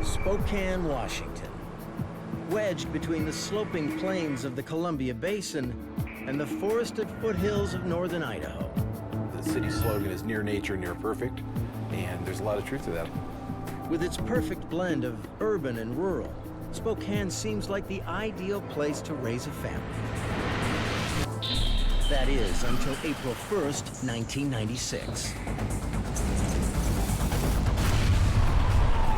Spokane, Washington. Wedged between the sloping plains of the Columbia Basin and the forested foothills of northern Idaho. The city's slogan is near nature, near perfect, and there's a lot of truth to that. With its perfect blend of urban and rural, Spokane seems like the ideal place to raise a family. That is, until April 1st, 1996.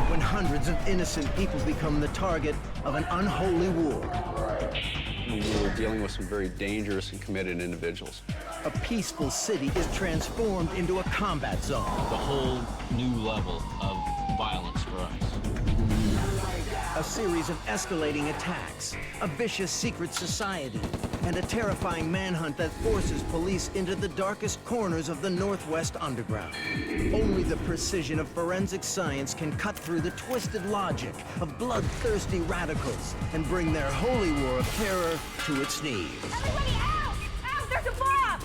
When hundreds of innocent people become the target of an unholy war. We were dealing with some very dangerous and committed individuals. A peaceful city is transformed into a combat zone. The whole new level of violence for us. A series of escalating attacks, a vicious secret society, and a terrifying manhunt that forces police into the darkest corners of the Northwest Underground. Only the precision of forensic science can cut through the twisted logic of bloodthirsty radicals and bring their holy war of terror to its knees. Everybody out! Out! There's a bomb!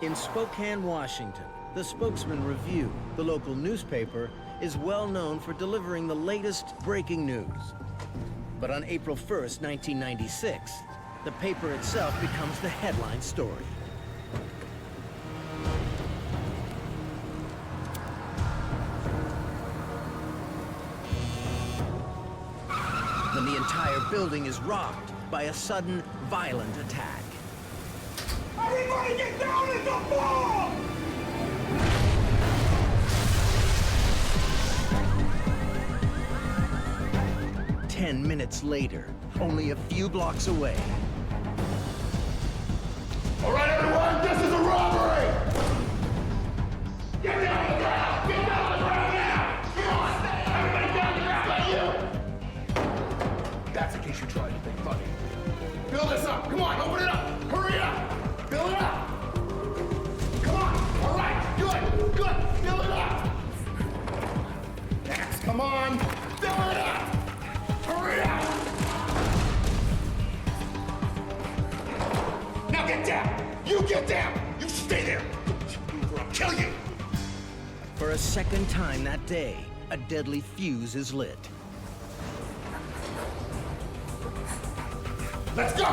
In Spokane, Washington, the Spokesman Review, the local newspaper, is well known for delivering the latest breaking news. But on April 1st, 1996, the paper itself becomes the headline story. When the entire building is rocked by a sudden, violent attack. Everybody get down at the floor! 10 minutes later, only a few blocks away. All right, everyone, this is a robbery! Get down on the ground! Get down on the ground now! Come on! Everybody down on the ground, like you! That's in case you tried anything funny. Build this up! Come on, open it up! Hurry up! Build it up! Come on! All right, good, good! Build it up! Next, come on! Build it up! Hurry up! Now get down! You get down! You stay there! Or I'll kill you! For a second time that day, a deadly fuse is lit. Let's go!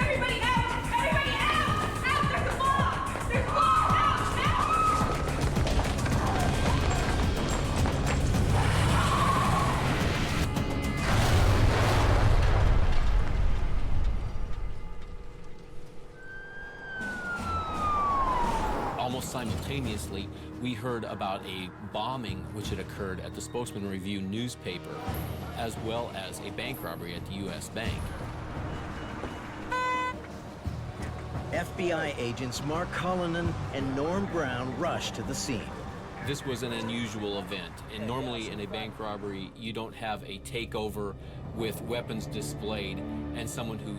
Everybody out! Everybody out! Out! There's a bomb! There's a bomb! Out! Out! Almost simultaneously, we heard about a bombing which had occurred at the Spokesman Review newspaper, as well as a bank robbery at the U.S. Bank. FBI agents Mark Cullinan and Norm Brown rush to the scene. This was an unusual event, and normally in a bank robbery, you don't have a takeover with weapons displayed and someone who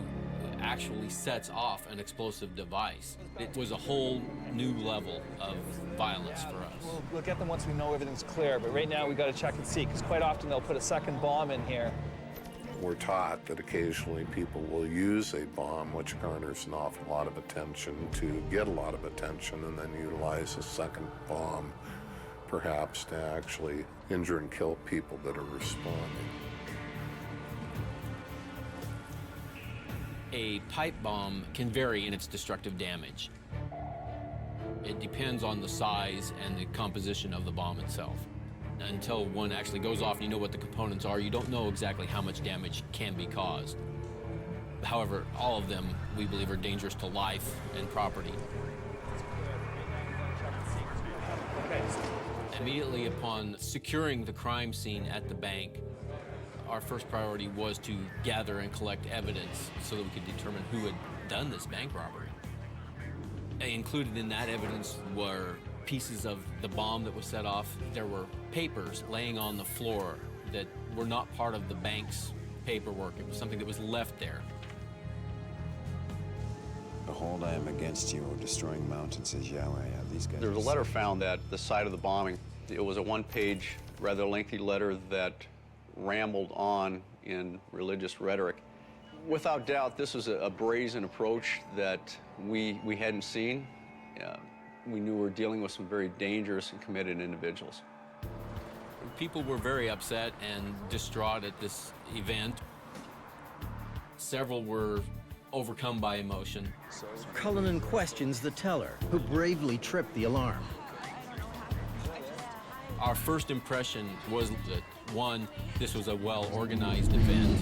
actually sets off an explosive device. It was a whole new level of violence for us. We'll get them once we know everything's clear, but right now we got to check and see, because quite often they'll put a second bomb in here. We're taught that occasionally people will use a bomb, which garners an awful lot of attention, to get a lot of attention, and then utilize a second bomb, perhaps to actually injure and kill people that are responding. A pipe bomb can vary in its destructive damage. It depends on the size and the composition of the bomb itself. Until one actually goes off and you know what the components are, you don't know exactly how much damage can be caused. However, all of them, we believe, are dangerous to life and property. Immediately upon securing the crime scene at the bank, Our first priority was to gather and collect evidence so that we could determine who had done this bank robbery. Included in that evidence were pieces of the bomb that was set off. There were papers laying on the floor that were not part of the bank's paperwork. It was something that was left there. Behold, I am against you, O destroying mountain, says Yahweh. These guys. There was a letter found at the site of the bombing. It was a one-page, rather lengthy letter that rambled on in religious rhetoric. Without doubt, this was a brazen approach that we hadn't seen. We knew we were dealing with some very dangerous and committed individuals. People were very upset and distraught at this event. Several were overcome by emotion. Cullinan questions the teller, who bravely tripped the alarm. Our first impression was that, one, this was a well-organized event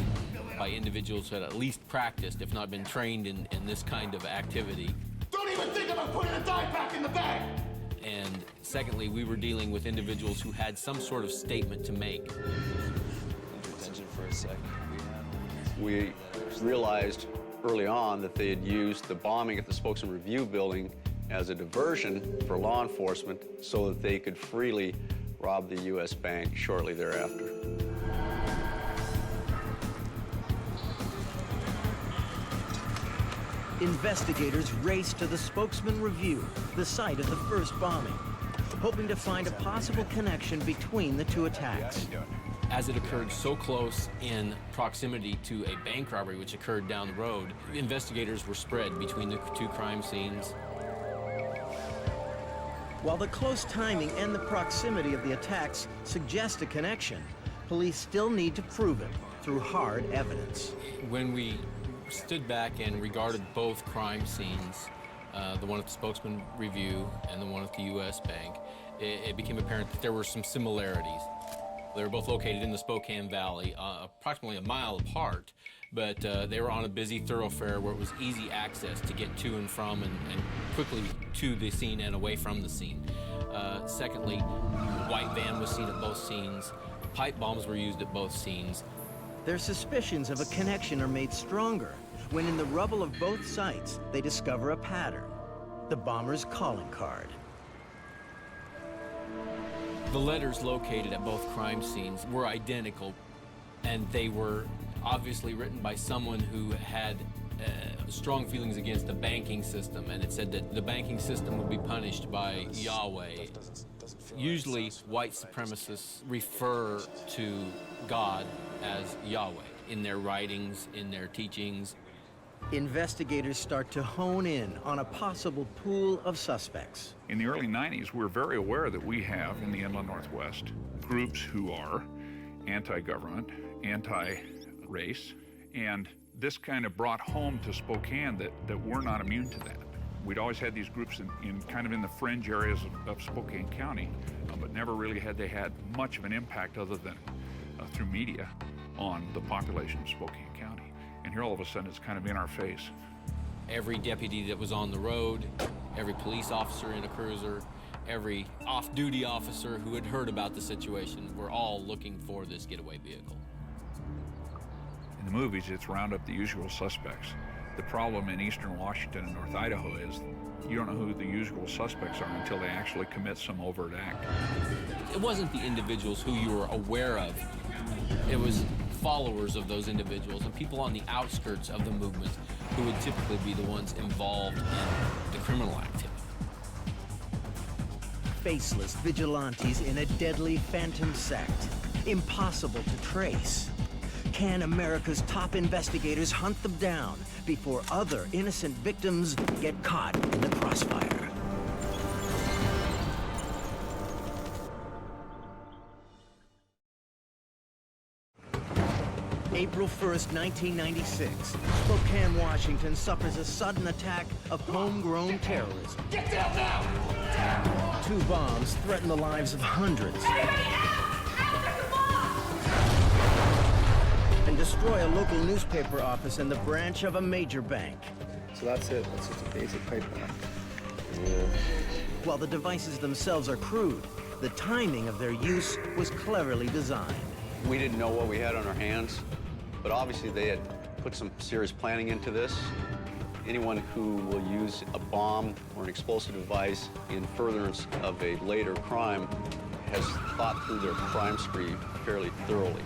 by individuals who had at least practiced, if not been trained in this kind of activity. Don't even think about putting a dime back in the bag! And secondly, we were dealing with individuals who had some sort of statement to make. Attention for a sec. We realized early on that they had used the bombing at the Spokane Review building as a diversion for law enforcement so that they could freely rob the U.S. bank shortly thereafter. Investigators raced to the Spokesman Review, the site of the first bombing, hoping to find a possible connection between the two attacks. As it occurred so close in proximity to a bank robbery which occurred down the road, investigators were spread between the two crime scenes. While the close timing and the proximity of the attacks suggest a connection, police still need to prove it through hard evidence. When we stood back and regarded both crime scenes, the one at the Spokesman Review and the one at the U.S. Bank, it became apparent that there were some similarities. They were both located in the Spokane Valley, approximately a mile apart, but they were on a busy thoroughfare where it was easy access to get to and from and quickly to the scene and away from the scene. Secondly, a white van was seen at both scenes. Pipe bombs were used at both scenes. Their suspicions of a connection are made stronger when in the rubble of both sites they discover a pattern, the bomber's calling card. The letters located at both crime scenes were identical, and they were obviously written by someone who had strong feelings against the banking system, and it said that the banking system would be punished by Yahweh. Usually, white supremacists refer to God as Yahweh in their writings, in their teachings. Investigators start to hone in on a possible pool of suspects. In the early 90s, we're very aware that we have in the inland Northwest groups who are anti-government, anti-race, and this kind of brought home to Spokane that we're not immune to that. We'd always had these groups in kind of in the fringe areas of Spokane County, but never really had they had much of an impact other than through media on the population of Spokane County. And here all of a sudden it's kind of in our face. Every deputy that was on the road, every police officer in a cruiser, every off-duty officer who had heard about the situation were all looking for this getaway vehicle. In the movies, it's round up the usual suspects. The problem in eastern Washington and North Idaho is you don't know who the usual suspects are until they actually commit some overt act. It wasn't the individuals who you were aware of. It was followers of those individuals and people on the outskirts of the movement who would typically be the ones involved in the criminal activity. Faceless vigilantes in a deadly phantom sect, impossible to trace. Can America's top investigators hunt them down before other innocent victims get caught in the crossfire? April 1st, 1996, Spokane, Washington suffers a sudden attack of homegrown terrorism. Get down now! 2 bombs threaten the lives of hundreds. Everybody out! Out! There's a bomb! And destroy a local newspaper office and the branch of a major bank. So that's it. That's just a basic pipe bomb. While the devices themselves are crude, the timing of their use was cleverly designed. We didn't know what we had on our hands, but obviously they had put some serious planning into this. Anyone who will use a bomb or an explosive device in furtherance of a later crime has thought through their crime spree fairly thoroughly.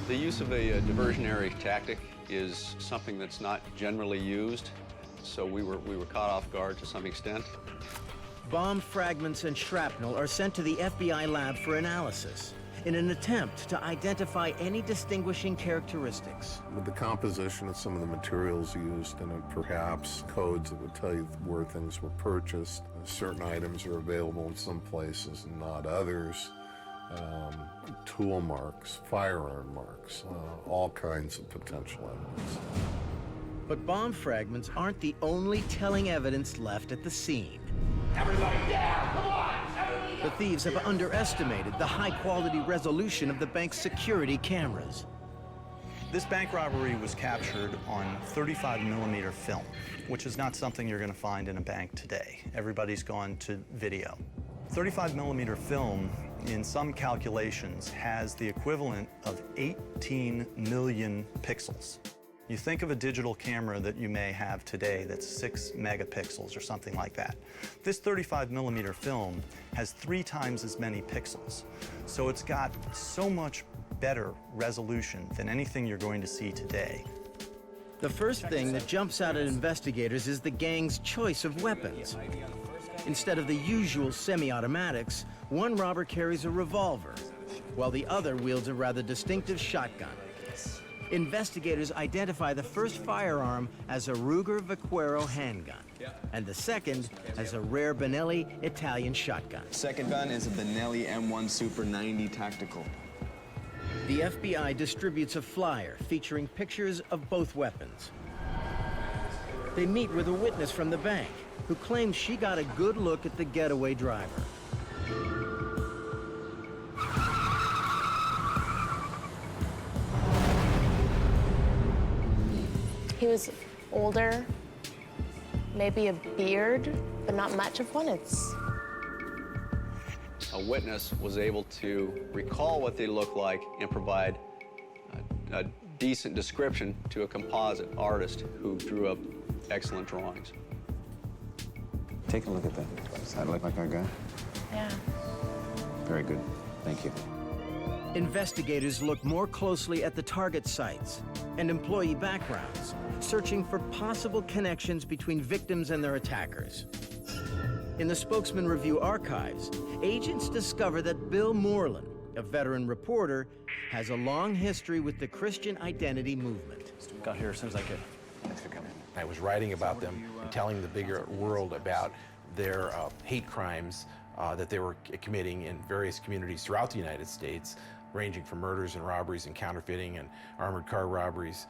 The use of a diversionary tactic is something that's not generally used, so we were caught off guard to some extent. Bomb fragments and shrapnel are sent to the FBI lab for analysis in an attempt to identify any distinguishing characteristics. With the composition of some of the materials used and perhaps codes that would tell you where things were purchased. Certain items are available in some places and not others. Tool marks, firearm marks, all kinds of potential evidence. But bomb fragments aren't the only telling evidence left at the scene. Everybody down! Come on! Everybody The thieves have underestimated the high-quality resolution of the bank's security cameras. This bank robbery was captured on 35mm film, which is not something you're going to find in a bank today. Everybody's gone to video. 35mm film, in some calculations, has the equivalent of 18 million pixels. You think of a digital camera that you may have today that's 6 megapixels or something like that. This 35mm film has 3 times as many pixels. So it's got so much better resolution than anything you're going to see today. The first thing that jumps out at investigators is the gang's choice of weapons. Instead of the usual semi-automatics, one robber carries a revolver, while the other wields a rather distinctive shotgun. Investigators identify the first firearm as a Ruger Vaquero handgun, and the second as a rare Benelli Italian shotgun. Second gun is a Benelli M1 Super 90 Tactical. The FBI distributes a flyer featuring pictures of both weapons. They meet with a witness from the bank who claims she got a good look at the getaway driver. He was older, maybe a beard, but not much of one. A witness was able to recall what they looked like and provide a decent description to a composite artist who drew up excellent drawings. Take a look at that. Does that look like our guy? Yeah. Very good. Thank you. Investigators look more closely at the target sites and employee backgrounds, searching for possible connections between victims and their attackers. In the Spokesman Review archives, agents discover that Bill Moreland, a veteran reporter, has a long history with the Christian identity movement. Got here as soon as I could. Thanks for coming. I was writing about them and telling the bigger world about their hate crimes that they were committing in various communities throughout the United States, ranging from murders and robberies and counterfeiting and armored car robberies.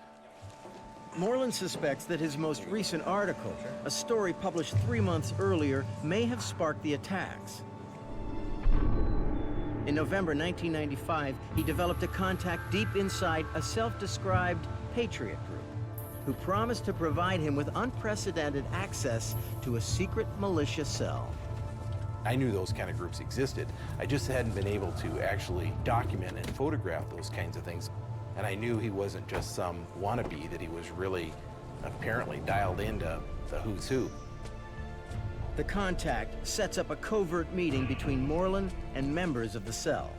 Moreland suspects that his most recent article, a story published 3 months earlier, may have sparked the attacks. In November 1995, he developed a contact deep inside a self-described patriot group who promised to provide him with unprecedented access to a secret militia cell. I knew those kind of groups existed. I just hadn't been able to actually document and photograph those kinds of things. And I knew he wasn't just some wannabe, that he was really apparently dialed into the who's who. The contact sets up a covert meeting between Moreland and members of the cell.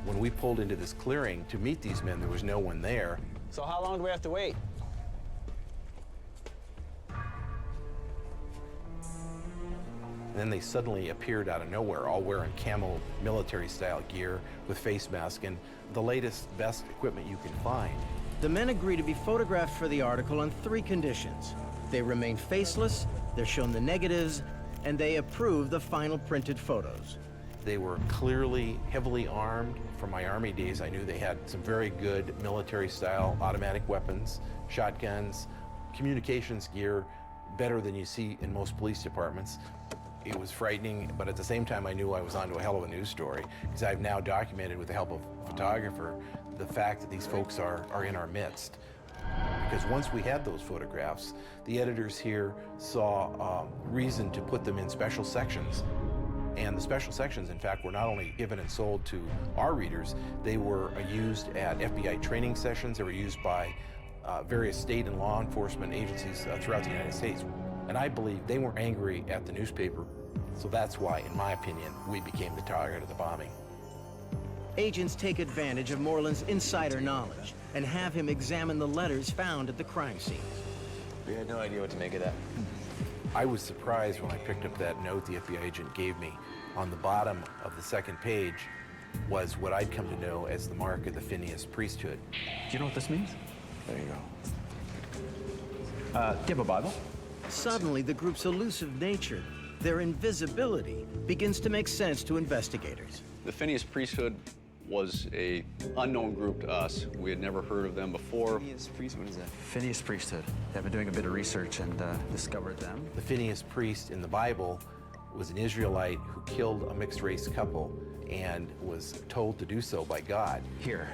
When we pulled into this clearing to meet these men, there was no one there. So how long do we have to wait? And then they suddenly appeared out of nowhere, all wearing camo military-style gear with face masks and the latest, best equipment you can find. The men agree to be photographed for the article on 3 conditions. They remain faceless, they're shown the negatives, and they approve the final printed photos. They were clearly heavily armed. From my Army days, I knew they had some very good military-style automatic weapons, shotguns, communications gear, better than you see in most police departments. It was frightening, but at the same time, I knew I was onto a hell of a news story, because I've now documented, with the help of a photographer, the fact that these folks are in our midst. Because once we had those photographs, the editors here saw reason to put them in special sections. And the special sections, in fact, were not only given and sold to our readers, they were used at FBI training sessions. They were used by various state and law enforcement agencies throughout the United States. And I believe they were angry at the newspaper. So that's why, in my opinion, we became the target of the bombing. Agents take advantage of Moreland's insider knowledge and have him examine the letters found at the crime scene. We had no idea what to make of that. I was surprised when I picked up that note the FBI agent gave me. On the bottom of the second page was what I'd come to know as the mark of the Phineas Priesthood. Do you know what this means? There you go. Do you have a Bible? Suddenly, the group's elusive nature, their invisibility, begins to make sense to investigators. The Phineas Priesthood was an unknown group to us. We had never heard of them before. Phineas Priesthood, what is that? Phineas Priesthood. I've been doing a bit of research and discovered them. The Phineas priest in the Bible was an Israelite who killed a mixed-race couple and was told to do so by God. Here.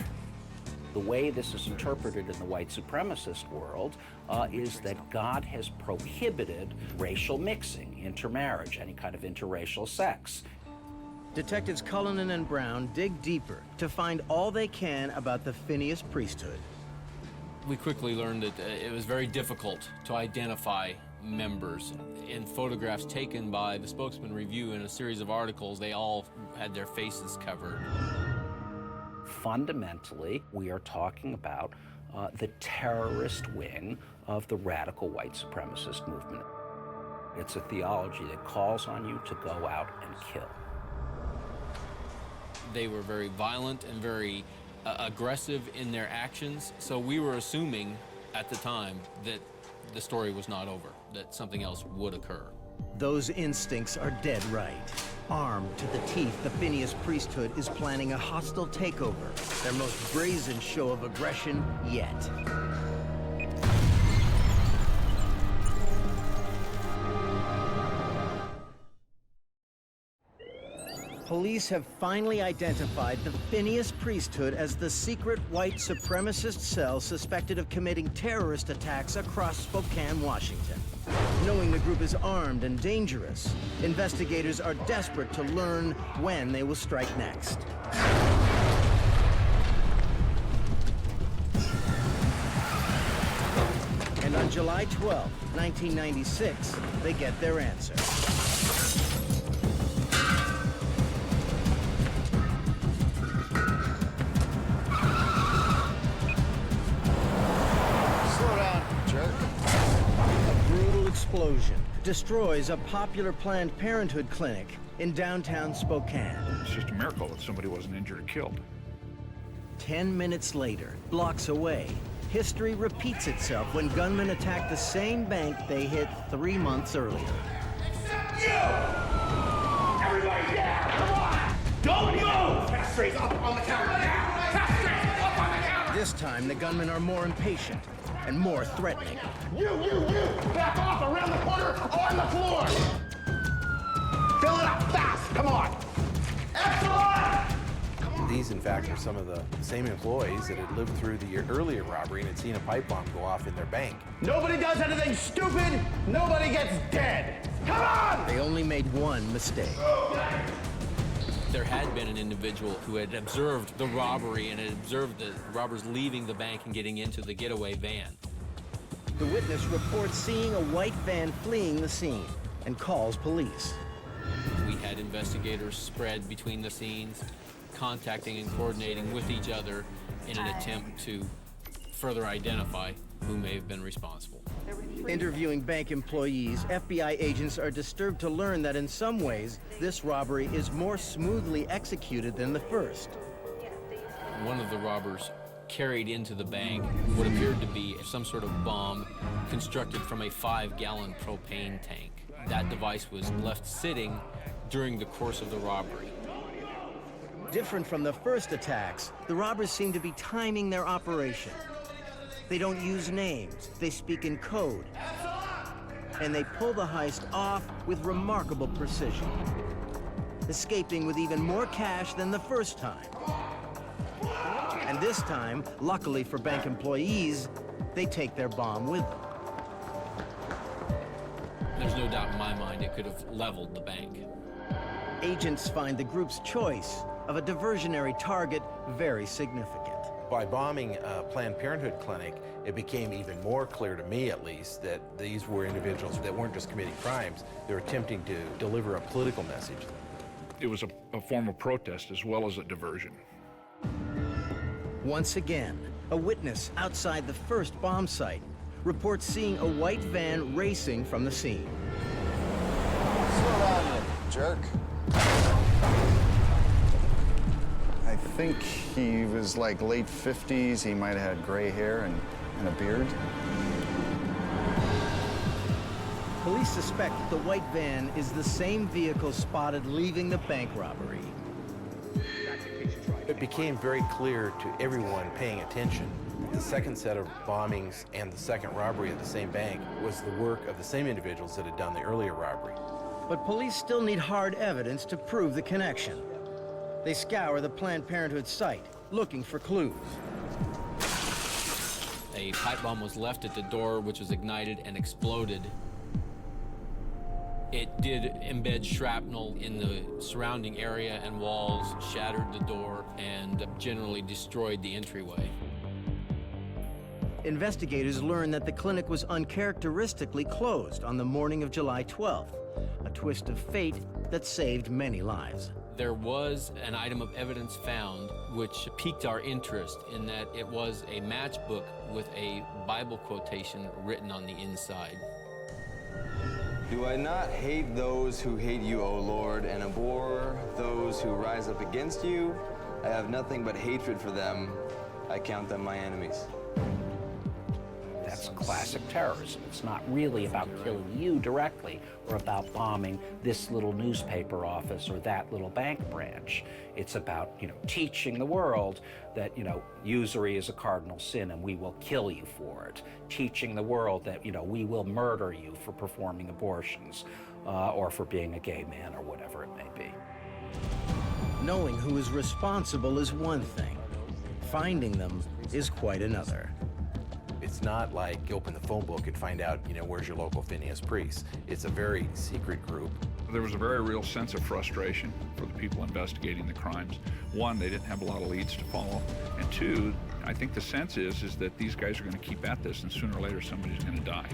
The way this is interpreted in the white supremacist world is that God has prohibited racial mixing, intermarriage, any kind of interracial sex. Detectives Cullinan and Brown dig deeper to find all they can about the Phineas Priesthood. We quickly learned that it was very difficult to identify members. In photographs taken by the Spokesman Review in a series of articles, they all had their faces covered. Fundamentally, we are talking about the terrorist wing of the radical white supremacist movement. It's a theology that calls on you to go out and kill. They were very violent and very aggressive in their actions, so we were assuming at the time that the story was not over, that something else would occur. Those instincts are dead right. Armed to the teeth, the Phineas Priesthood is planning a hostile takeover, their most brazen show of aggression yet. Police have finally identified the Phineas Priesthood as the secret white supremacist cell suspected of committing terrorist attacks across Spokane, Washington. Knowing the group is armed and dangerous, investigators are desperate to learn when they will strike next. And on July 12, 1996, they get their answer. Explosion destroys a popular Planned Parenthood clinic in downtown Spokane. It's just a miracle that somebody wasn't injured or killed. 10 minutes later, blocks away, history repeats itself when gunmen attack the same bank they hit 3 months earlier. Except you! Everybody down! Come on! Don't move! Castrate's up on the counter now! Castrate's up on the counter! This time, the gunmen are more impatient and more threatening. You! Back off around the corner on the floor! Fill it up fast! Come on! Excellent! These, in fact, are some of the same employees that had lived through the earlier robbery and had seen a pipe bomb go off in their bank. Nobody does anything stupid! Nobody gets dead! Come on! They only made one mistake. There had been an individual who had observed the robbery and had observed the robbers leaving the bank and getting into the getaway van. The witness reports seeing a white van fleeing the scene and calls police. We had investigators spread between the scenes, contacting and coordinating with each other in an attempt to further identify who may have been responsible. Interviewing bank employees, FBI agents are disturbed to learn that in some ways, this robbery is more smoothly executed than the first. One of the robbers carried into the bank what appeared to be some sort of bomb constructed from a 5-gallon propane tank. That device was left sitting during the course of the robbery. Different from the first attacks, the robbers seem to be timing their operation. They don't use names, they speak in code. And they pull the heist off with remarkable precision, escaping with even more cash than the first time. And this time, luckily for bank employees, they take their bomb with them. There's no doubt in my mind it could have leveled the bank. Agents find the group's choice of a diversionary target very significant. By bombing a Planned Parenthood clinic, it became even more clear to me, at least, that these were individuals that weren't just committing crimes, they were attempting to deliver a political message. It was a form of protest as well as a diversion. Once again, a witness outside the first bomb site reports seeing a white van racing from the scene. Slow down, you jerk. I think he was like late 50s. He might have had gray hair and a beard. Police suspect that the white van is the same vehicle spotted leaving the bank robbery. It became very clear to everyone paying attention. The second set of bombings and the second robbery at the same bank was the work of the same individuals that had done the earlier robbery. But police still need hard evidence to prove the connection. They scour the Planned Parenthood site, looking for clues. A pipe bomb was left at the door, which was ignited and exploded. It did embed shrapnel in the surrounding area and walls, shattered the door, and generally destroyed the entryway. Investigators learned that the clinic was uncharacteristically closed on the morning of July 12th, a twist of fate that saved many lives. There was an item of evidence found which piqued our interest in that it was a matchbook with a Bible quotation written on the inside. Do I not hate those who hate you, O Lord, and abhor those who rise up against you? I have nothing but hatred for them. I count them my enemies. That's classic terrorism. It's not really about killing you directly or about bombing this little newspaper office or that little bank branch. It's about, teaching the world that, usury is a cardinal sin and we will kill you for it. Teaching the world that, we will murder you for performing abortions or for being a gay man or whatever it may be. Knowing who is responsible is one thing. Finding them is quite another. It's not like you open the phone book and find out, where's your local Phineas Priest. It's a very secret group. There was a very real sense of frustration for the people investigating the crimes. One, they didn't have a lot of leads to follow. And two, I think the sense is that these guys are going to keep at this, and sooner or later somebody's going to die.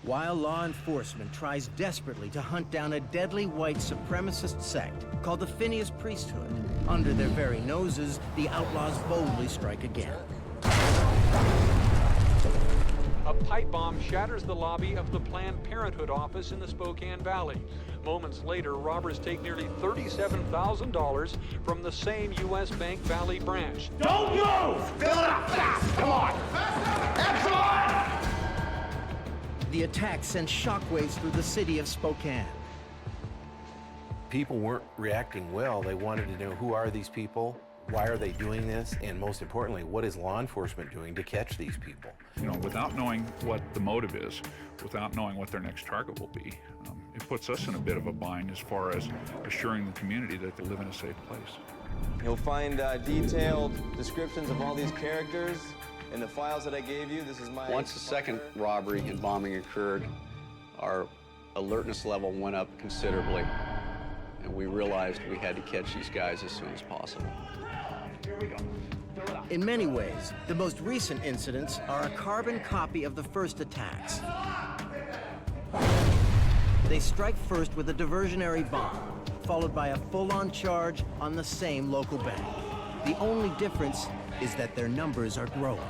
While law enforcement tries desperately to hunt down a deadly white supremacist sect called the Phineas Priesthood, under their very noses, the outlaws boldly strike again. A pipe bomb shatters the lobby of the Planned Parenthood office in the Spokane Valley. Moments later, robbers take nearly $37,000 from the same U.S. Bank Valley branch. Don't move! Fill it up fast! Come on! Excellent! The attack sent shockwaves through the city of Spokane. People weren't reacting well. They wanted to know, who are these people? Why are they doing this? And most importantly, what is law enforcement doing to catch these people? Without knowing what the motive is, without knowing what their next target will be, it puts us in a bit of a bind as far as assuring the community that they live in a safe place. You'll find detailed descriptions of all these characters in the files that I gave you. This is my... Once the second robbery and bombing occurred, our alertness level went up considerably, and we realized we had to catch these guys as soon as possible. Here we go. In many ways, the most recent incidents are a carbon copy of the first attacks. They strike first with a diversionary bomb, followed by a full-on charge on the same local bank. The only difference is that their numbers are growing.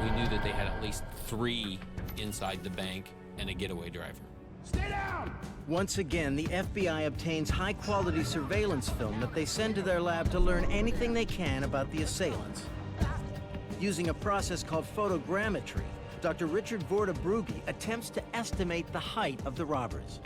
We knew that they had at least 3 inside the bank and a getaway driver. Stay down! Once again, the FBI obtains high-quality surveillance film that they send to their lab to learn anything they can about the assailants. Using a process called photogrammetry, Dr. Richard Vorta-Brugge attempts to estimate the height of the robbers.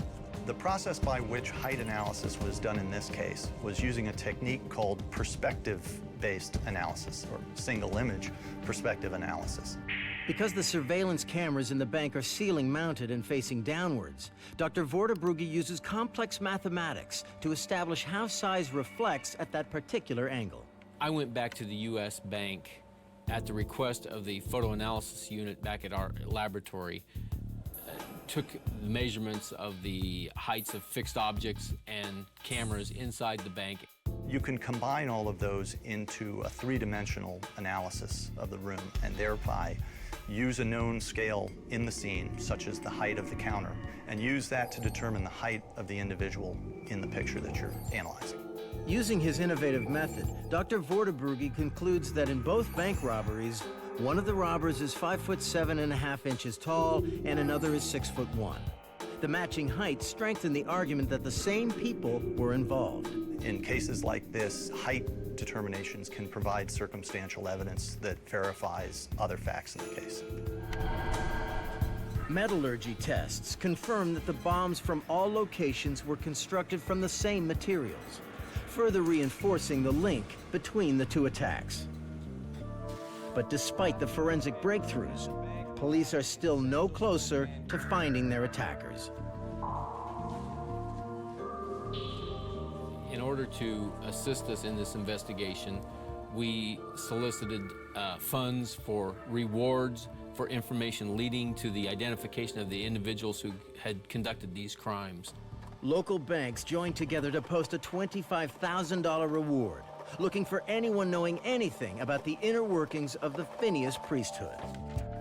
The process by which height analysis was done in this case was using a technique called perspective-based analysis, or single-image perspective analysis. Because the surveillance cameras in the bank are ceiling-mounted and facing downwards, Dr. Vorta-Brugge uses complex mathematics to establish how size reflects at that particular angle. I went back to the U.S. Bank at the request of the photo analysis unit back at our laboratory, took the measurements of the heights of fixed objects and cameras inside the bank. You can combine all of those into a three-dimensional analysis of the room and thereby use a known scale in the scene, such as the height of the counter, and use that to determine the height of the individual in the picture that you're analyzing. Using his innovative method, Dr. Vorderbrugge concludes that in both bank robberies, one of the robbers is 5'7.5" tall and another is 6'1". The matching heights strengthen the argument that the same people were involved. In cases like this, height determinations can provide circumstantial evidence that verifies other facts in the case. Metallurgy tests confirm that the bombs from all locations were constructed from the same materials, further reinforcing the link between the two attacks. But despite the forensic breakthroughs, police are still no closer to finding their attackers. In order to assist us in this investigation, we solicited funds for rewards for information leading to the identification of the individuals who had conducted these crimes. Local banks joined together to post a $25,000 reward, looking for anyone knowing anything about the inner workings of the Phineas Priesthood.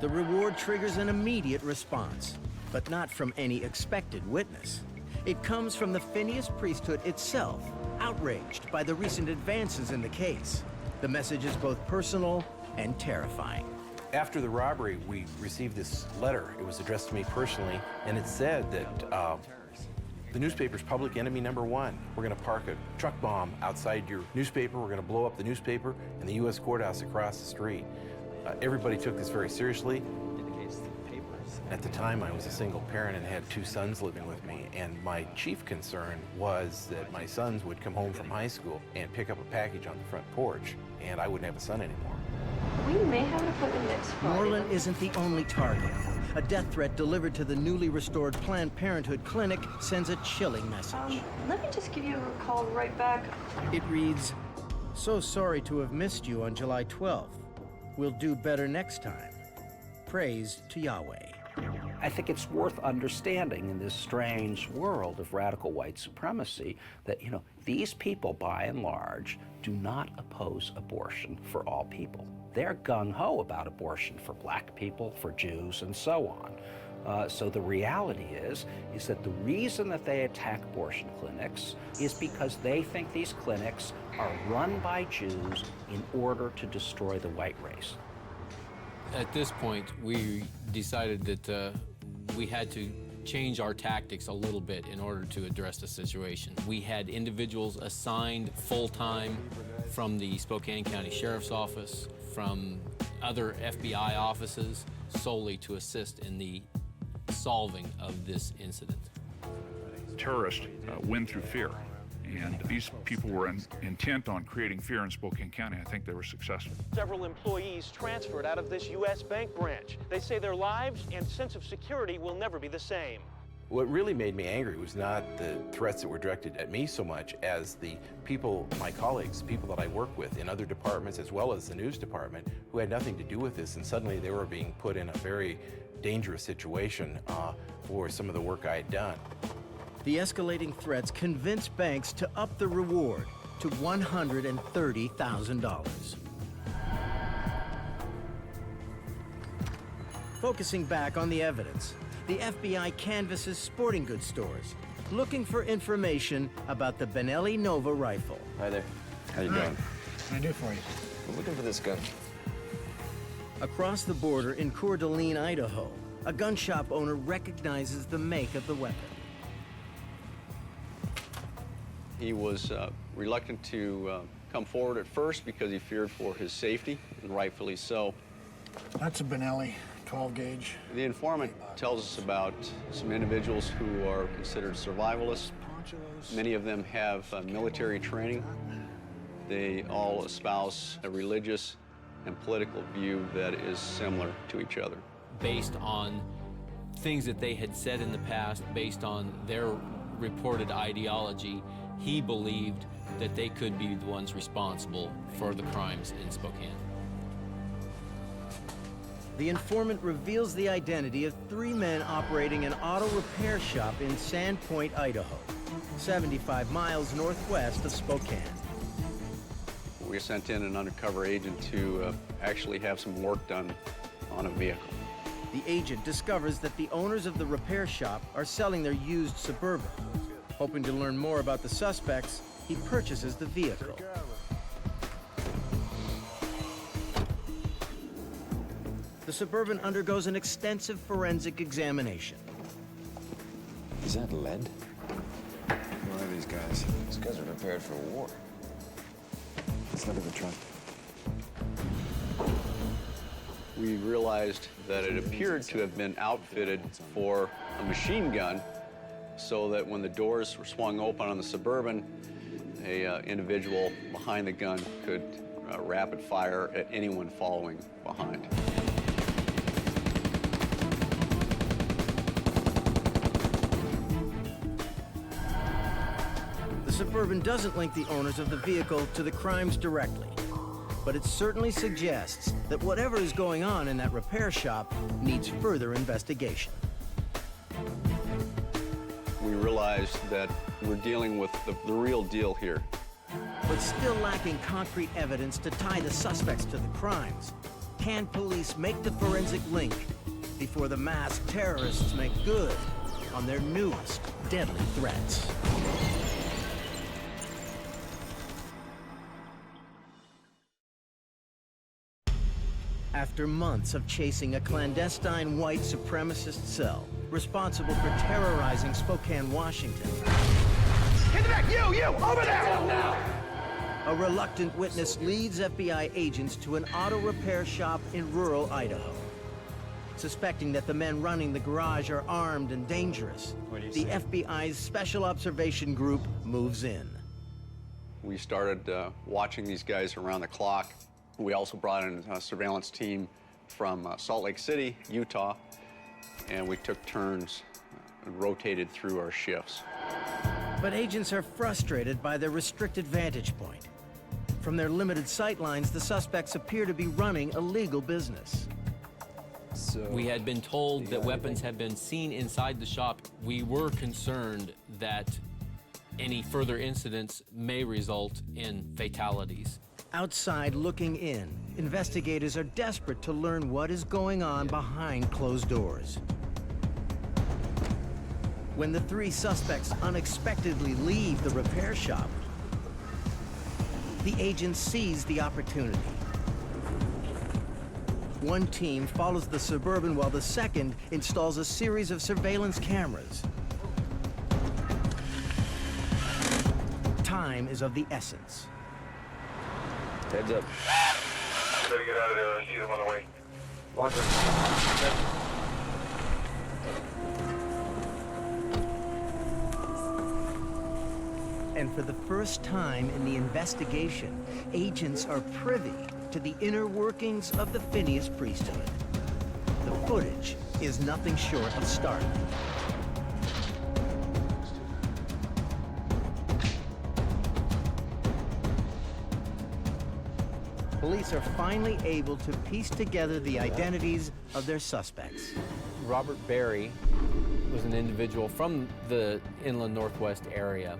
The reward triggers an immediate response, but not from any expected witness. It comes from the Phineas Priesthood itself, outraged by the recent advances in the case. The message is both personal and terrifying. After the robbery, we received this letter. It was addressed to me personally, and it said that the newspaper's public enemy #1. We're going to park a truck bomb outside your newspaper. We're going to blow up the newspaper and the U.S. courthouse across the street. Everybody took this very seriously. At the time, I was a single parent and had 2 sons living with me, and my chief concern was that my sons would come home from high school and pick up a package on the front porch, and I wouldn't have a son anymore. We may have an appointment next Friday. Moreland isn't the only target. A death threat delivered to the newly restored Planned Parenthood clinic sends a chilling message. Let me just give you a call right back. It reads, "So sorry to have missed you on July 12th. We'll do better next time. Praise to Yahweh." I think it's worth understanding in this strange world of radical white supremacy that, these people, by and large, do not oppose abortion for all people. They're gung-ho about abortion for black people, for Jews, and so on. So the reality is that the reason that they attack abortion clinics is because they think these clinics are run by Jews in order to destroy the white race. At this point, we decided that we had to change our tactics a little bit in order to address the situation. We had individuals assigned full-time from the Spokane County Sheriff's Office, from other FBI offices, solely to assist in the solving of this incident. Terrorists win through fear. And these people were intent on creating fear in Spokane County. I think they were successful. Several employees transferred out of this U.S. bank branch. They say their lives and sense of security will never be the same. What really made me angry was not the threats that were directed at me so much as the people, my colleagues, people that I work with in other departments as well as the news department, who had nothing to do with this, and suddenly they were being put in a very dangerous situation for some of the work I had done. The escalating threats convince banks to up the reward to $130,000. Focusing back on the evidence, the FBI canvasses sporting goods stores, looking for information about the Benelli Nova rifle. Hi there. How you doing? What can I do for you? I'm looking for this gun. Across the border in Coeur d'Alene, Idaho, a gun shop owner recognizes the make of the weapon. He was reluctant to come forward at first because he feared for his safety, and rightfully so. That's a Benelli 12 gauge. The informant tells us about some individuals who are considered survivalists. Many of them have military training. They all espouse a religious and political view that is similar to each other. Based on things that they had said in the past, based on their reported ideology, he believed that they could be the ones responsible for the crimes in Spokane. The informant reveals the identity of 3 men operating an auto repair shop in Sandpoint, Idaho, 75 miles northwest of Spokane. We sent in an undercover agent to actually have some work done on a vehicle. The agent discovers that the owners of the repair shop are selling their used Suburban. Hoping to learn more about the suspects, he purchases the vehicle. The Suburban undergoes an extensive forensic examination. Is that lead? Who are these guys? These guys are prepared for war. Let's look at the trunk. We realized that it appeared to have been outfitted for a machine gun, so that when the doors were swung open on the Suburban, a individual behind the gun could rapid fire at anyone following behind. The Suburban doesn't link the owners of the vehicle to the crimes directly, but it certainly suggests that whatever is going on in that repair shop needs further investigation. We realized that we're dealing with the real deal here. But still lacking concrete evidence to tie the suspects to the crimes, can police make the forensic link before the masked terrorists make good on their newest deadly threats? After months of chasing a clandestine white supremacist cell responsible for terrorizing Spokane, Washington, Get the back! You! Over there! a reluctant witness leads FBI agents to an auto repair shop in rural Idaho. Suspecting that the men running the garage are armed and dangerous, the FBI's Special Observation Group moves in. We started watching these guys around the clock. We also brought in a surveillance team from Salt Lake City, Utah, and we took turns and rotated through our shifts. But agents are frustrated by their restricted vantage point. From their limited sightlines, the suspects appear to be running a legal business. We had been told that weapons had been seen inside the shop. We were concerned that any further incidents may result in fatalities. Outside looking in, investigators are desperate to learn what is going on behind closed doors. When the 3 suspects unexpectedly leave the repair shop, the agents seize the opportunity. One team follows the Suburban while the second installs a series of surveillance cameras. Time is of the essence. Heads up. Better get out of there. I see them on the way. Watch it. And for the first time in the investigation, agents are privy to the inner workings of the Phineas Priesthood. The footage is nothing short of startling. Police are finally able to piece together the identities of their suspects. Robert Berry was an individual from the inland northwest area.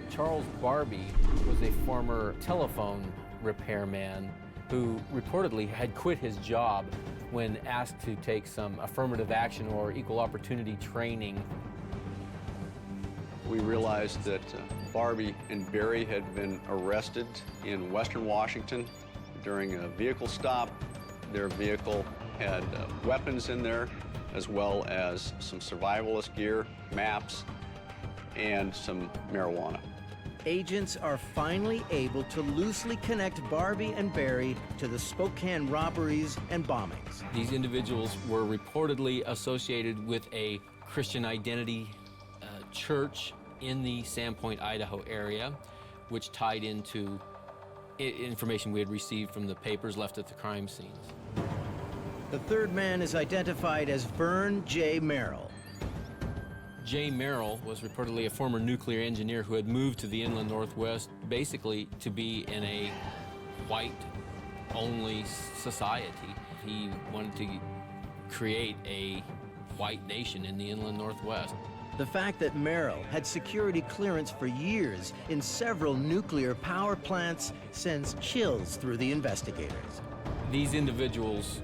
Charles Barbie was a former telephone repairman who reportedly had quit his job when asked to take some affirmative action or equal opportunity training. We realized that Barbie and Barry had been arrested in western Washington during a vehicle stop. Their vehicle had weapons in there, as well as some survivalist gear, maps, and some marijuana. Agents are finally able to loosely connect Barbie and Barry to the Spokane robberies and bombings. These individuals were reportedly associated with a Christian identity church in the Sandpoint, Idaho area, which tied into information we had received from the papers left at the crime scenes. The third man is identified as Vern J. Merrill. Jay Merrill was reportedly a former nuclear engineer who had moved to the inland Northwest basically to be in a white-only society. He wanted to create a white nation in the inland Northwest. The fact that Merrill had security clearance for years in several nuclear power plants sends chills through the investigators. These individuals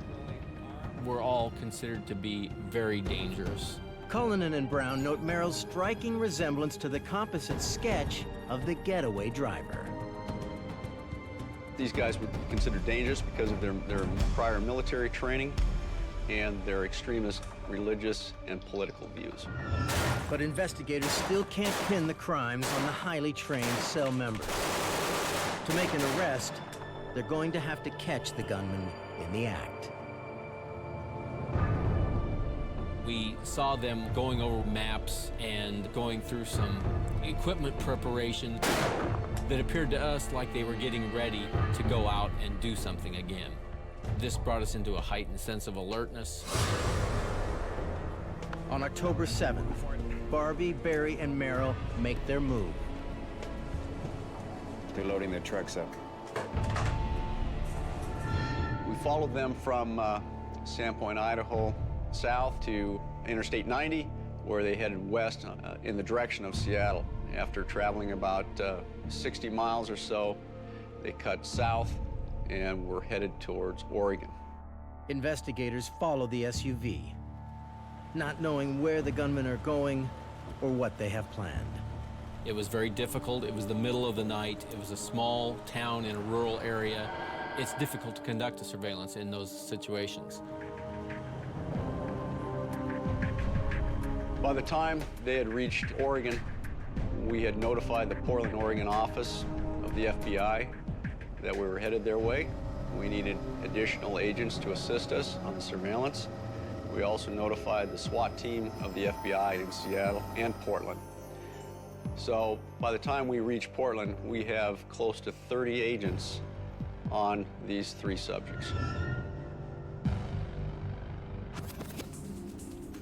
were all considered to be very dangerous. Cullinan and Brown note Merrill's striking resemblance to the composite sketch of the getaway driver. These guys were considered dangerous because of their prior military training and their extremist religious and political views. But investigators still can't pin the crimes on the highly trained cell members. To make an arrest, they're going to have to catch the gunman in the act. We saw them going over maps and going through some equipment preparation that appeared to us like they were getting ready to go out and do something again. This brought us into a heightened sense of alertness. On October 7th, Barbie, Barry, and Merrill make their move. They're loading their trucks up. We followed them from Sandpoint, Idaho, south to Interstate 90, where they headed west in the direction of Seattle. After traveling about 60 miles or so, they cut south and were headed towards Oregon. Investigators follow the SUV, not knowing where the gunmen are going or what they have planned. It was very difficult. It was the middle of the night. It was a small town in a rural area. It's difficult to conduct a surveillance in those situations. By the time they had reached Oregon, we had notified the Portland, Oregon office of the FBI that we were headed their way. We needed additional agents to assist us on the surveillance. We also notified the SWAT team of the FBI in Seattle and Portland. So by the time we reach Portland, we have close to 30 agents on these three subjects.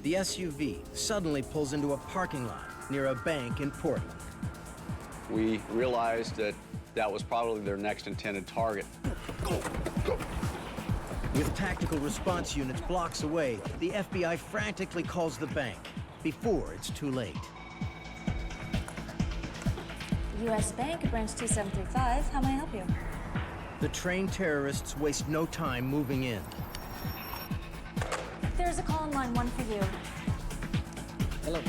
The SUV suddenly pulls into a parking lot near a bank in Portland. We realized that that was probably their next intended target. With tactical response units blocks away, the FBI frantically calls the bank before it's too late. U.S. Bank, branch 2735. How may I help you? The trained terrorists waste no time moving in. There's a call on line 1 for you. Hello.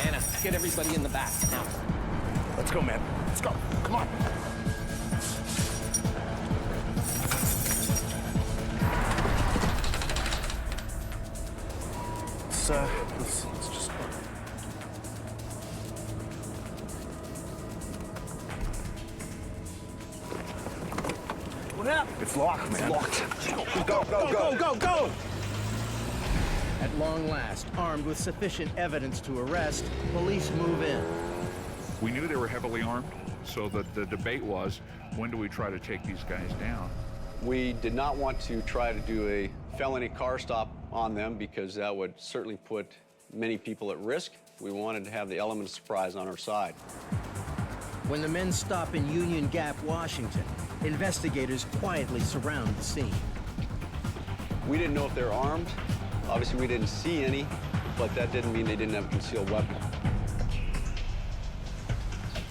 Anna, get everybody in the back now. Let's go, man. Let's go. Come on. Let's just... What happened? It's locked, man. It's locked. Go. At long last, armed with sufficient evidence to arrest, police move in. We knew they were heavily armed, so the debate was, when do we try to take these guys down? We did not want to try to do a felony car stop on them because that would certainly put many people at risk. We wanted to have the element of surprise on our side. When the men stop in Union Gap, Washington, investigators quietly surround the scene. We didn't know if they were armed. Obviously, we didn't see any, but that didn't mean they didn't have a concealed weapon.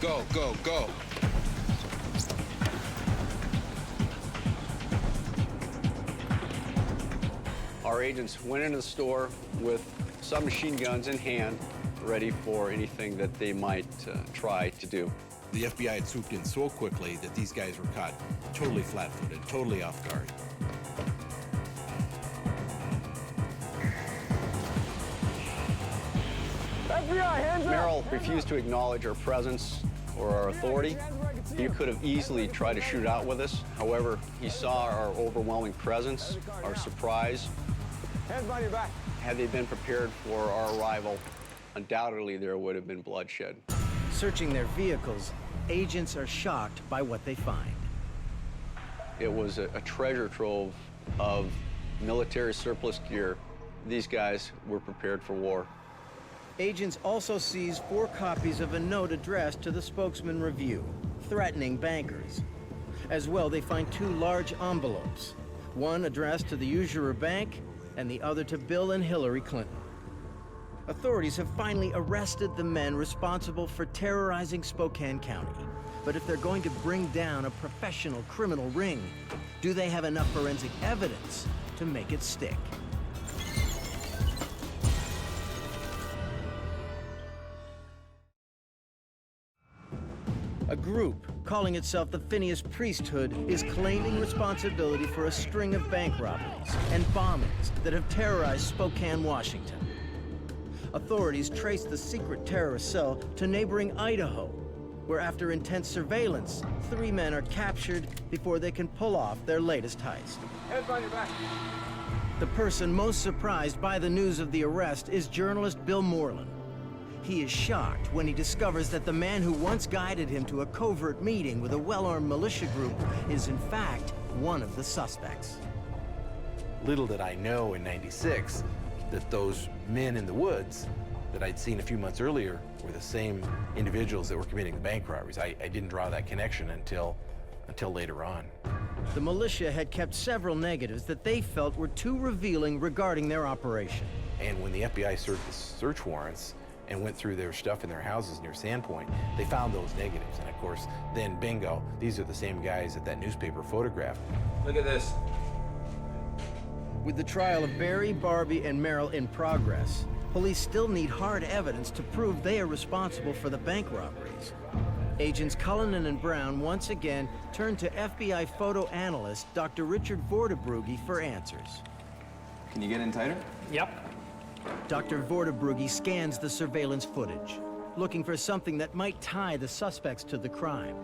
Go, go, go. Our agents went into the store with submachine guns in hand, ready for anything that they might try to do. The FBI had swooped in so quickly that these guys were caught totally flat-footed, totally off guard. FBI, hands up! Merrill refused to acknowledge our presence or our authority. He could have easily tried to shoot out with us. However, he saw our overwhelming presence, our surprise. Hands behind your back. Had they been prepared for our arrival, undoubtedly there would have been bloodshed. Searching their vehicles, agents are shocked by what they find. It was a treasure trove of military surplus gear these guys were prepared for war. Agents also seize 4 copies of a note addressed to the Spokesman Review, threatening bankers. As well, they find 2 large envelopes, one addressed to the usurer bank and the other to Bill and Hillary Clinton. Authorities have finally arrested the men responsible for terrorizing Spokane County. But if they're going to bring down a professional criminal ring, do they have enough forensic evidence to make it stick? A group calling itself the Phineas Priesthood is claiming responsibility for a string of bank robberies and bombings that have terrorized Spokane, Washington. Authorities trace the secret terrorist cell to neighboring Idaho, where after intense surveillance, 3 men are captured before they can pull off their latest heist. Hands on your back. The person most surprised by the news of the arrest is journalist Bill Moreland. He is shocked when he discovers that the man who once guided him to a covert meeting with a well-armed militia group is in fact one of the suspects. Little did I know in '96 that those men in the woods that I'd seen a few months earlier were the same individuals that were committing the bank robberies. I didn't draw that connection until later on. The militia had kept several negatives that they felt were too revealing regarding their operation. And when the FBI served the search warrants and went through their stuff in their houses near Sandpoint, they found those negatives. And of course, then bingo, these are the same guys that newspaper photographed. Look at this. With the trial of Barry, Barbie, and Merrill in progress, police still need hard evidence to prove they are responsible for the bank robberies. Agents Cullinan and Brown once again turn to FBI photo analyst Dr. Richard Vorderbrugge for answers. Can you get in tighter? Yep. Dr. Vorderbrugge scans the surveillance footage, looking for something that might tie the suspects to the crime.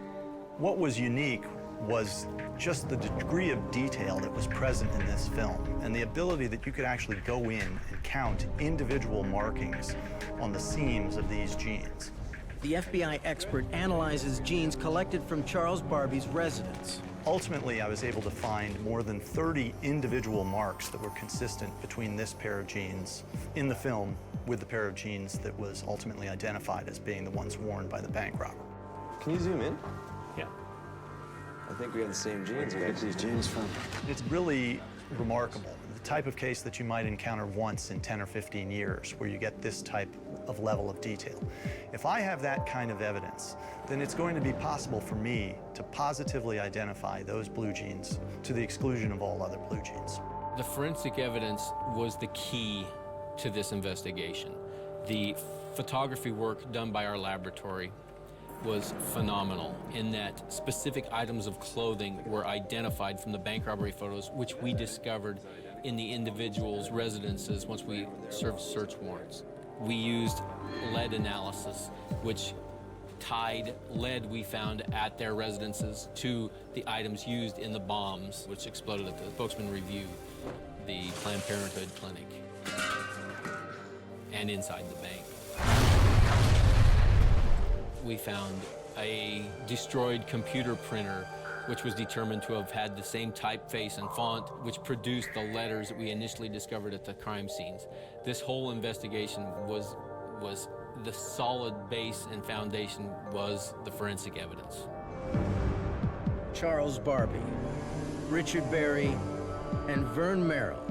What was unique was just the degree of detail that was present in this film and the ability that you could actually go in and count individual markings on the seams of these jeans. The FBI expert analyzes jeans collected from Charles Barbie's residence. Ultimately, I was able to find more than 30 individual marks that were consistent between this pair of jeans in the film with the pair of jeans that was ultimately identified as being the ones worn by the bank robber. Can you zoom in? Yeah. I think we have the same jeans. Where did you get these jeans from? It's really remarkable. The type of case that you might encounter once in 10 or 15 years where you get this type of level of detail. If I have that kind of evidence, then it's going to be possible for me to positively identify those blue jeans to the exclusion of all other blue jeans. The forensic evidence was the key to this investigation. The photography work done by our laboratory was phenomenal in that specific items of clothing were identified from the bank robbery photos, which we discovered in the individuals' residences once we served search warrants. We used lead analysis, which tied lead we found at their residences to the items used in the bombs, which exploded at the Spokesman Review, the Planned Parenthood clinic, and inside the bank. We found a destroyed computer printer, which was determined to have had the same typeface and font, which produced the letters that we initially discovered at the crime scenes. This whole investigation was the solid base and foundation was the forensic evidence. Charles Barbie, Richard Barry, and Vern Merrill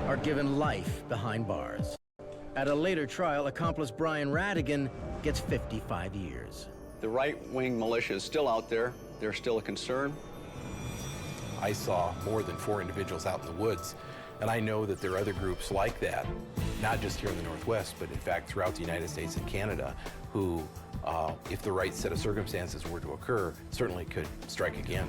are given life behind bars. At a later trial, accomplice Brian Radigan gets 55 years. The right-wing militia is still out there. They're still a concern. I saw more than 4 individuals out in the woods, and I know that there are other groups like that, not just here in the Northwest, but in fact throughout the United States and Canada, who, if the right set of circumstances were to occur, certainly could strike again.